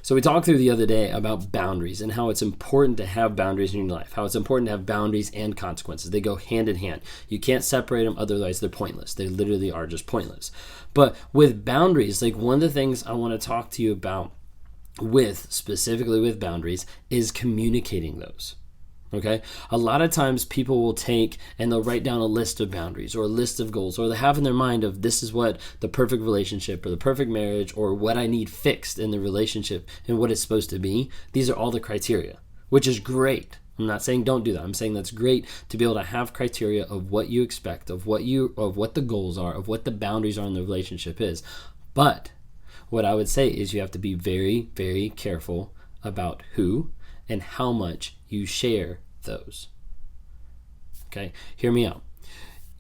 So we talked through the other day about boundaries and how it's important to have boundaries in your life, how it's important to have boundaries and consequences. They go hand in hand. You can't separate them, otherwise they're pointless. They literally are just pointless. But with boundaries, like one of the things I want to talk to you about specifically with boundaries is communicating those. Okay. A lot of times people will take and they'll write down a list of boundaries or a list of goals, or they have in their mind of this is what the perfect relationship or the perfect marriage or what I need fixed in the relationship and what it's supposed to be. These are all the criteria, which is great. I'm not saying don't do that. I'm saying that's great to be able to have criteria of what you expect, of what the goals are, of what the boundaries are in the relationship is. But what I would say is you have to be very, very careful about who and how much you share those. Okay, hear me out.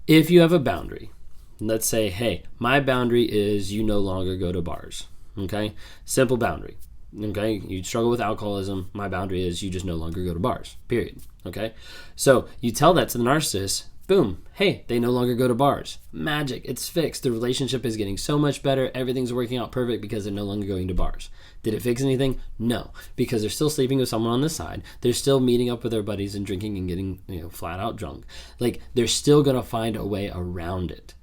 If you have a boundary, let's say, hey, my boundary is you no longer go to bars. Okay, simple boundary. Okay, you struggle with alcoholism. My boundary is you just no longer go to bars, period. Okay, so you tell that to the narcissist, boom, hey, they no longer go to bars. Magic, it's fixed. The relationship is getting so much better. Everything's working out perfect because they're no longer going to bars. Did it fix anything? No, because they're still sleeping with someone on the side. They're still meeting up with their buddies and drinking and getting, flat out drunk. Like, they're still going to find a way around it.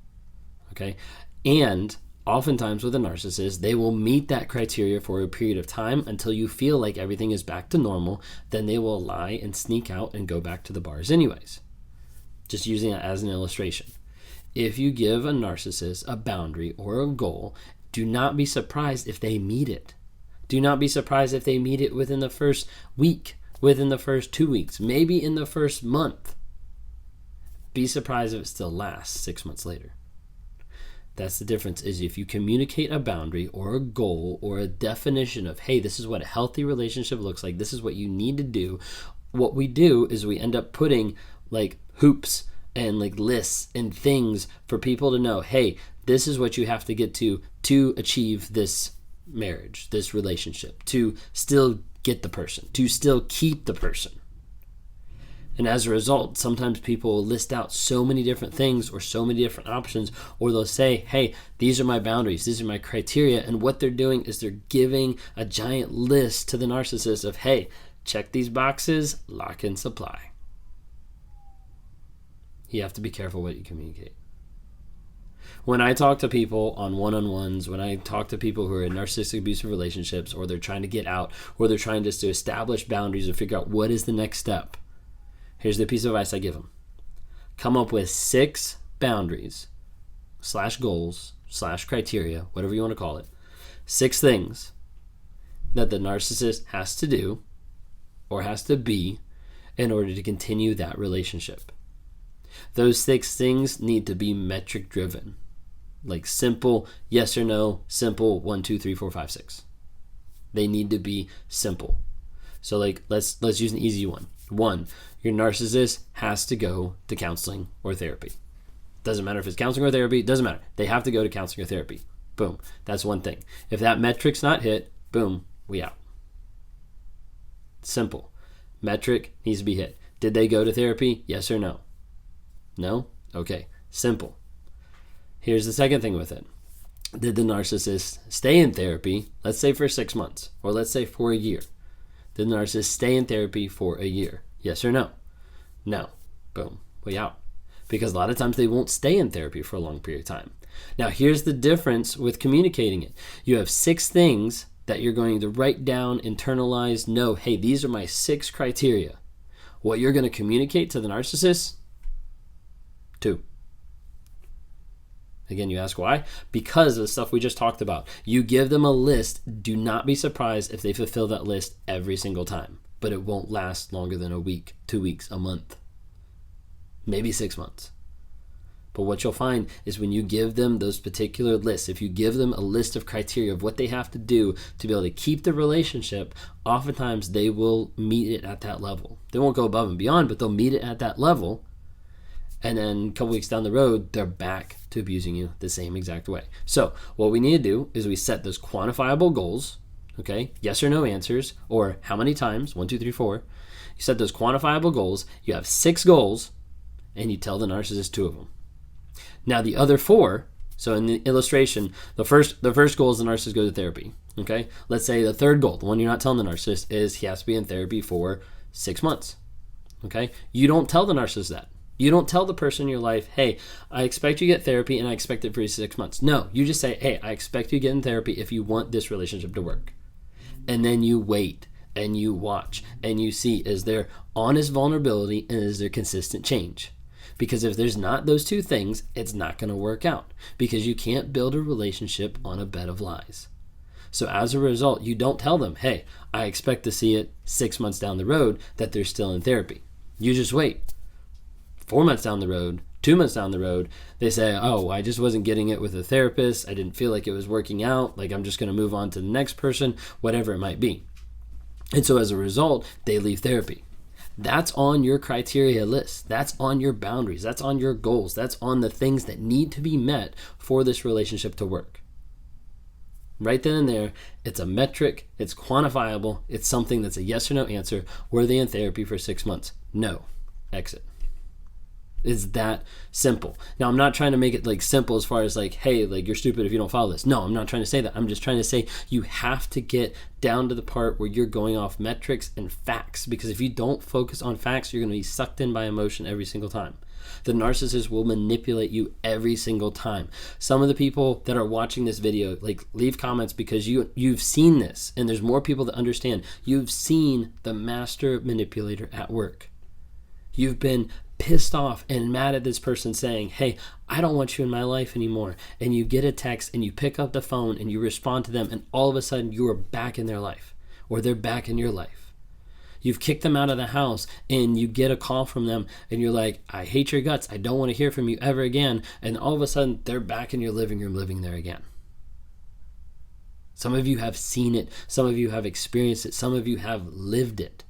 Okay, and oftentimes with a narcissist, they will meet that criteria for a period of time until you feel like everything is back to normal. Then they will lie and sneak out and go back to the bars anyways. Just using it as an illustration. If you give a narcissist a boundary or a goal, do not be surprised if they meet it. Do not be surprised if they meet it within the first week, within the first 2 weeks, maybe in the first month. Be surprised if it still lasts 6 months later. That's the difference, is if you communicate a boundary or a goal or a definition of, hey, this is what a healthy relationship looks like. This is what you need to do. What we do is we end up putting like hoops and like lists and things for people to know, hey, this is what you have to get to achieve this marriage, this relationship, to still get the person, to still keep the person. And as a result, sometimes people will list out so many different things or so many different options, or they'll say, hey, these are my boundaries, these are my criteria. And what they're doing is they're giving a giant list to the narcissist of, hey, check these boxes, lock in supply. You have to be careful what you communicate. When I talk to people on one-on-ones, when I talk to people who are in narcissistic abusive relationships, or they're trying to get out, or they're trying just to establish boundaries or figure out what is the next step, here's the piece of advice I give them. Come up with 6 boundaries / goals / criteria, whatever you want to call it. 6 things that the narcissist has to do or has to be in order to continue that relationship. Those 6 things need to be metric driven, like simple yes or no, simple 1, 2, 3, 4, 5, 6. They need to be simple. So like let's use an easy one. 1, your narcissist has to go to counseling or therapy. Doesn't matter if it's counseling or therapy, doesn't matter. They have to go to counseling or therapy. Boom. That's one thing. If that metric's not hit, boom, we out. Simple. Metric needs to be hit. Did they go to therapy? Yes or no? No? Okay. Simple. Here's the second thing with it. Did the narcissist stay in therapy, let's say for 6 months, or let's say for a year? Did the narcissist stay in therapy for a year? Yes or no? No. Boom. We out. Because a lot of times they won't stay in therapy for a long period of time. Now, here's the difference with communicating it. You have 6 things that you're going to write down, internalize, know, hey, these are my 6 criteria. What you're going to communicate to the narcissist? 2. Again, you ask why? Because of the stuff we just talked about. You give them a list. Do not be surprised if they fulfill that list every single time. But it won't last longer than a week, 2 weeks, a month, maybe 6 months. But what you'll find is when you give them those particular lists, if you give them a list of criteria of what they have to do to be able to keep the relationship, oftentimes they will meet it at that level. They won't go above and beyond, but they'll meet it at that level. And then a couple weeks down the road, they're back to abusing you the same exact way. So what we need to do is we set those quantifiable goals, okay? Yes or no answers, or how many times, 1, 2, 3, 4. You set those quantifiable goals. You have 6 goals, and you tell the narcissist 2 of them. Now the other 4, so in the illustration, the first goal is the narcissist goes to therapy, Okay, let's say the third goal, the one you're not telling the narcissist, is he has to be in therapy for 6 months. Okay, you don't tell the narcissist that. You don't tell the person in your life, hey, I expect you to get therapy and I expect it for 6 months. No, you just say, hey, I expect you to get in therapy if you want this relationship to work. And then you wait and you watch and you see, is there honest vulnerability and is there consistent change? Because if there's not those two things, it's not going to work out, because you can't build a relationship on a bed of lies. So as a result, you don't tell them, hey, I expect to see it 6 months down the road that they're still in therapy. You just wait. 4 months down the road, 2 months down the road, they say, oh, I just wasn't getting it with a therapist. I didn't feel like it was working out. Like, I'm just going to move on to the next person, whatever it might be. And so as a result, they leave therapy. That's on your criteria list. That's on your boundaries. That's on your goals. That's on the things that need to be met for this relationship to work. Right then and there, it's a metric, it's quantifiable, it's something that's a yes or no answer. Were they in therapy for 6 months? No. Exit. It's that simple. Now, I'm not trying to make it like simple as far as like, hey, like you're stupid if you don't follow this. No, I'm not trying to say that. I'm just trying to say you have to get down to the part where you're going off metrics and facts, because if you don't focus on facts, you're going to be sucked in by emotion every single time. The narcissist will manipulate you every single time. Some of the people that are watching this video, like, leave comments, because you've seen this, and there's more people that understand. You've seen the master manipulator at work. You've been pissed off and mad at this person saying, hey, I don't want you in my life anymore. And you get a text and you pick up the phone and you respond to them, and all of a sudden you are back in their life, or they're back in your life. You've kicked them out of the house and you get a call from them and you're like, I hate your guts. I don't want to hear from you ever again. And all of a sudden they're back in your living room living there again. Some of you have seen it. Some of you have experienced it. Some of you have lived it.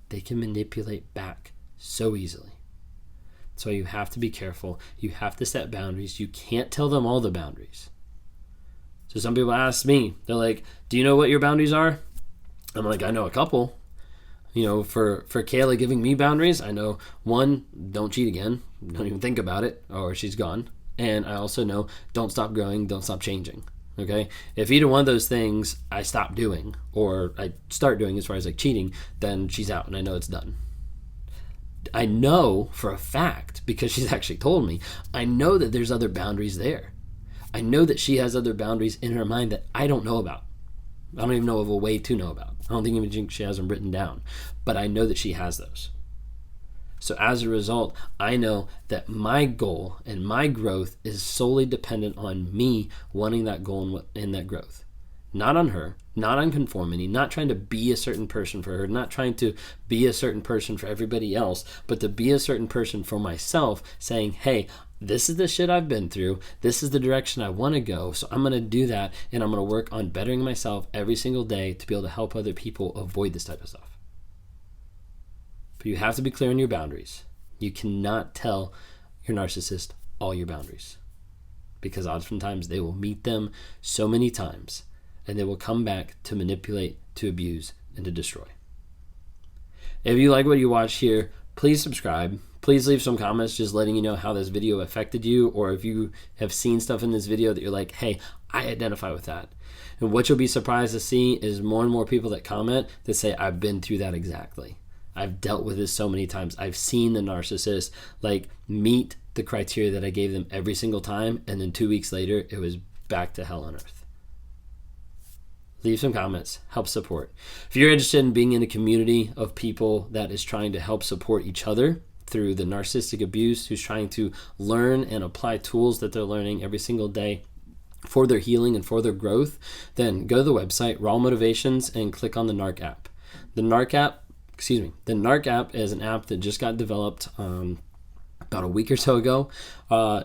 They can manipulate back so easily. So you have to be careful. You have to set boundaries. You can't tell them all the boundaries. So some people ask me, they're like, do you know what your boundaries are? I'm like, I know a couple. You know, for Kayla giving me boundaries, I know, one, don't cheat again. Don't even think about it, or she's gone. And I also know, don't stop growing, don't stop changing. Okay? If either one of those things I stop doing, or I start doing as far as like cheating, then she's out and I know it's done. I know for a fact, because she's actually told me, I know that there's other boundaries there. I know that she has other boundaries in her mind that I don't know about. I don't even know of a way to know about. I don't think she has them written down, but I know that she has those. So as a result, I know that my goal and my growth is solely dependent on me wanting that goal and that growth. Not on her, not on conformity, not trying to be a certain person for her, not trying to be a certain person for everybody else, but to be a certain person for myself, saying, hey, this is the shit I've been through. This is the direction I want to go. So I'm going to do that, and I'm going to work on bettering myself every single day to be able to help other people avoid this type of stuff. But you have to be clear on your boundaries. You cannot tell your narcissist all your boundaries, because oftentimes they will meet them so many times, and they will come back to manipulate, to abuse, and to destroy. If you like what you watch here, please subscribe. Please leave some comments just letting you know how this video affected you, or if you have seen stuff in this video that you're like, hey, I identify with that. And what you'll be surprised to see is more and more people that comment that say, I've been through that exactly. I've dealt with this so many times. I've seen the narcissist like meet the criteria that I gave them every single time, and then 2 weeks later, it was back to hell on earth. Leave some comments, help support. If you're interested in being in a community of people that is trying to help support each other through the narcissistic abuse, who's trying to learn and apply tools that they're learning every single day for their healing and for their growth, then go to the website, Raw Motivations, and click on the Narc app. The Narc app is an app that just got developed about a week or so ago,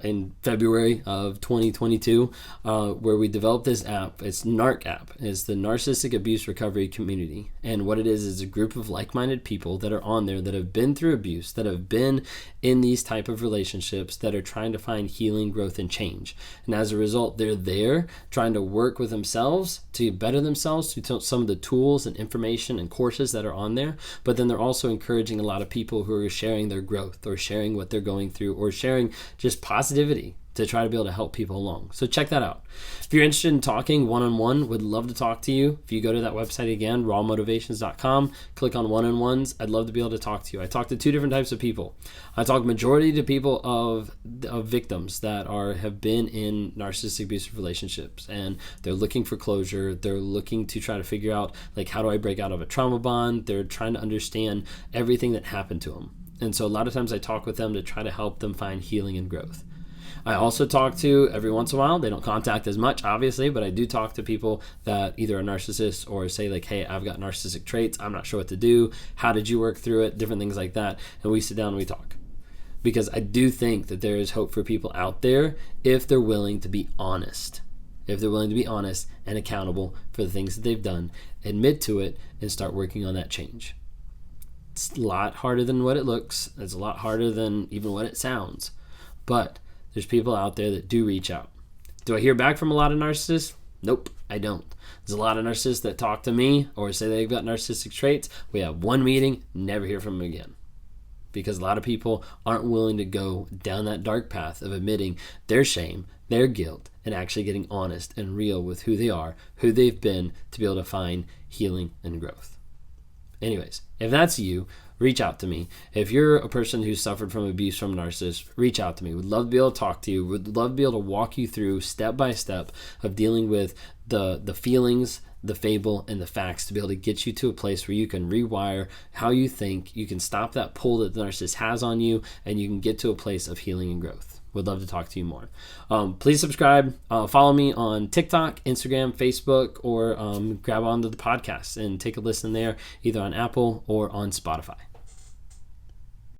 in February of 2022, where we developed this app. It's Narc app. It's the Narcissistic Abuse Recovery Community. And what it is a group of like-minded people that are on there that have been through abuse, that have been in these type of relationships, that are trying to find healing, growth, and change. And as a result, they're there trying to work with themselves to better themselves through some of the tools and information and courses that are on there. But then they're also encouraging a lot of people who are sharing their growth, or sharing what they're going through, or sharing just positivity, to try to be able to help people along. So check that out. If you're interested in talking one-on-one, would love to talk to you. If you go to that website again, rawmotivations.com, click on one-on-ones, I'd love to be able to talk to you. I talk to two different types of people. I talk majority to people of victims that have been in narcissistic abusive relationships, and they're looking for closure. They're looking to try to figure out, like, how do I break out of a trauma bond? They're trying to understand everything that happened to them. And so a lot of times I talk with them to try to help them find healing and growth. I also talk to, every once in a while, they don't contact as much, obviously, but I do talk to people that either are narcissists or say, like, hey, I've got narcissistic traits. I'm not sure what to do. How did you work through it? Different things like that. And we sit down and we talk. Because I do think that there is hope for people out there if they're willing to be honest. If they're willing to be honest and accountable for the things that they've done, admit to it, and start working on that change. It's a lot harder than what it looks. It's a lot harder than even what it sounds. But there's people out there that do reach out. Do I hear back from a lot of narcissists? Nope, I don't. There's a lot of narcissists that talk to me or say they've got narcissistic traits. We have one meeting, never hear from them again. Because a lot of people aren't willing to go down that dark path of admitting their shame, their guilt, and actually getting honest and real with who they are, who they've been, to be able to find healing and growth. Anyways, if that's you, reach out to me. If you're a person who's suffered from abuse from narcissists, reach out to me. Would love to be able to talk to you. Would love to be able to walk you through step by step of dealing with the feelings, the fable, and the facts, to be able to get you to a place where you can rewire how you think, you can stop that pull that the narcissist has on you, and you can get to a place of healing and growth. Would love to talk to you more. Please subscribe. Follow me on TikTok, Instagram, Facebook, or grab onto the podcast and take a listen there, either on Apple or on Spotify.